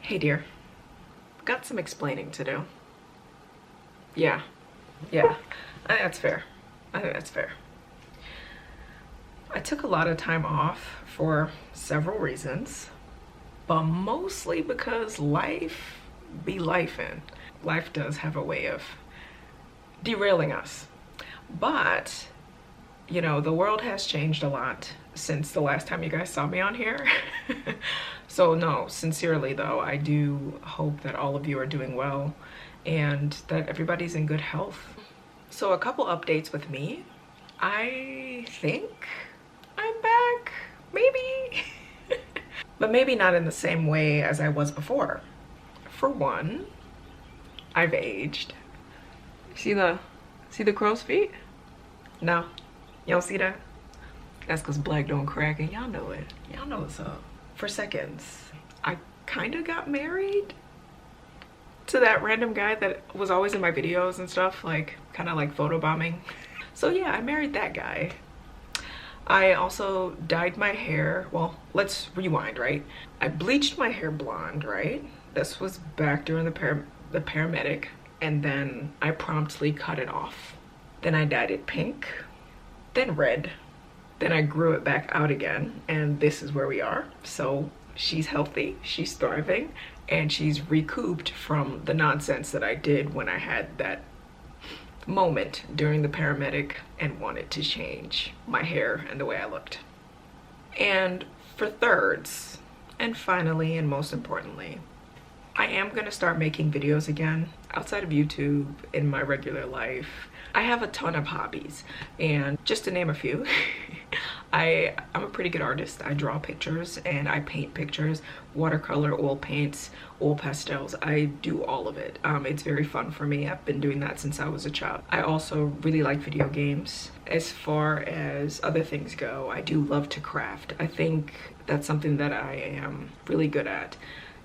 Hey dear, got some explaining to do. Yeah, yeah, I think that's fair. I think that's fair. I took a lot of time off for several reasons, but mostly because life be lifing. Life does have a way of derailing us. But, you know, the world has changed a lot since the last time you guys saw me on here. So no, sincerely though, I do hope that all of you are doing well and that everybody's in good health. So a couple updates with me. I think I'm back, maybe. But maybe not in the same way as I was before. For one, I've aged. See the crow's feet? No, y'all see that? That's because black don't crack and y'all know it. Y'all know what's up. For seconds, I kind of got married to that random guy that was always in my videos and stuff, like kind of like photobombing. So yeah, I married that guy. I also dyed my hair. Well, let's rewind, right? I bleached my hair blonde, right? This was back during the paramedic, and then I promptly cut it off. Then I dyed it pink, then red. Then I grew it back out again, and this is where we are. So she's healthy, she's thriving, and she's recouped from the nonsense that I did when I had that moment during the paramedic and wanted to change my hair and the way I looked. And for thirds, and finally and most importantly, I am gonna start making videos again outside of YouTube in my regular life. I have a ton of hobbies, and just to name a few, I'm a pretty good artist. I draw pictures and I paint pictures, watercolor, oil paints, oil pastels. I do all of it. It's very fun for me. I've been doing that since I was a child. I also really like video games. As far as other things go, I do love to craft. I think that's something that I am really good at.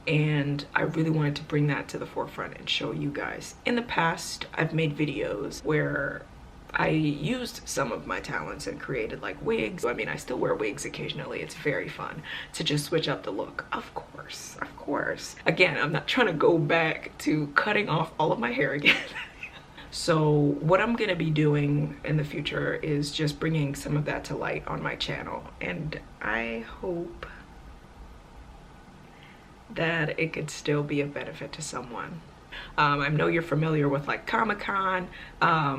And I really wanted to bring that to the forefront and show you guys. In the past, I've made videos where I used some of my talents and created like wigs. I mean, I still wear wigs occasionally. It's very fun to just switch up the look. Of course, of course. Again, I'm not trying to go back to cutting off all of my hair again. So what I'm gonna be doing in the future is just bringing some of that to light on my channel. And I hope that it could still be of benefit to someone. I know you're familiar with like Comic-Con.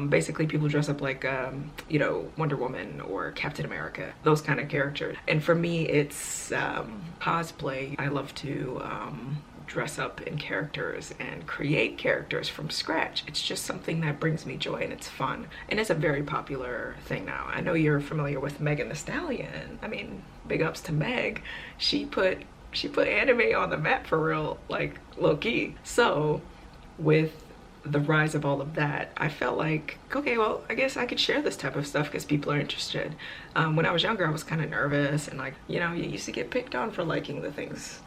Basically people dress up like, you know, Wonder Woman or Captain America, those kind of characters. And for me, it's cosplay. I love to dress up in characters and create characters from scratch. It's just something that brings me joy and it's fun. And it's a very popular thing now. I know you're familiar with Megan Thee Stallion. I mean, big ups to Meg. She put anime on the map for real, like low-key. So with the rise of all of that, I felt like, okay, well, I guess I could share this type of stuff because people are interested. When I was younger, I was kind of nervous and like, you know, you used to get picked on for liking the things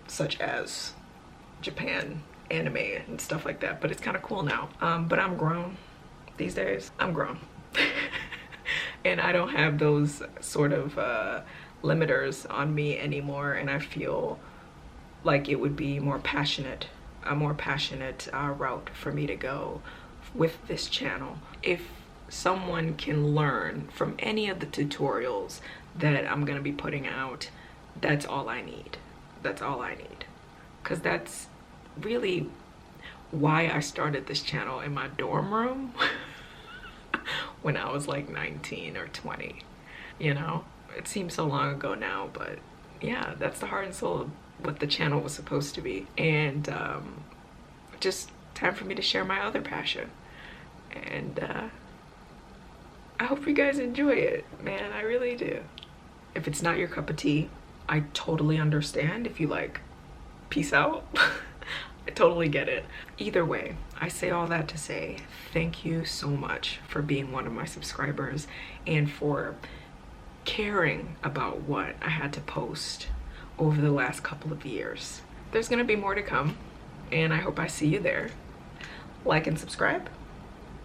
such as Japan anime and stuff like that, but it's kind of cool now. But I'm grown these days. I'm grown. And I don't have those sort of limiters on me anymore, and I feel like it would be a more passionate route for me to go with this channel. If someone can learn from any of the tutorials that I'm gonna be putting out, that's all I need. That's all I need, because that's really why I started this channel in my dorm room when I was like 19 or 20, you know? It seems so long ago now, but yeah, that's the heart and soul of what the channel was supposed to be. And just time for me to share my other passion. And I hope you guys enjoy it, man. I really do. If it's not your cup of tea, I totally understand. If you like, peace out. I totally get it. Either way, I say all that to say thank you so much for being one of my subscribers and for caring about what I had to post over the last couple of years. There's gonna be more to come, and I hope I see you there. Like and subscribe.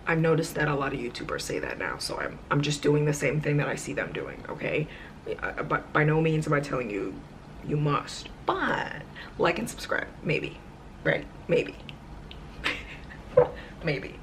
I've noticed that a lot of YouTubers say that now, so I'm just doing the same thing that I see them doing, okay? But by no means am I telling you You must. But like and subscribe, maybe. Right? Maybe. Maybe.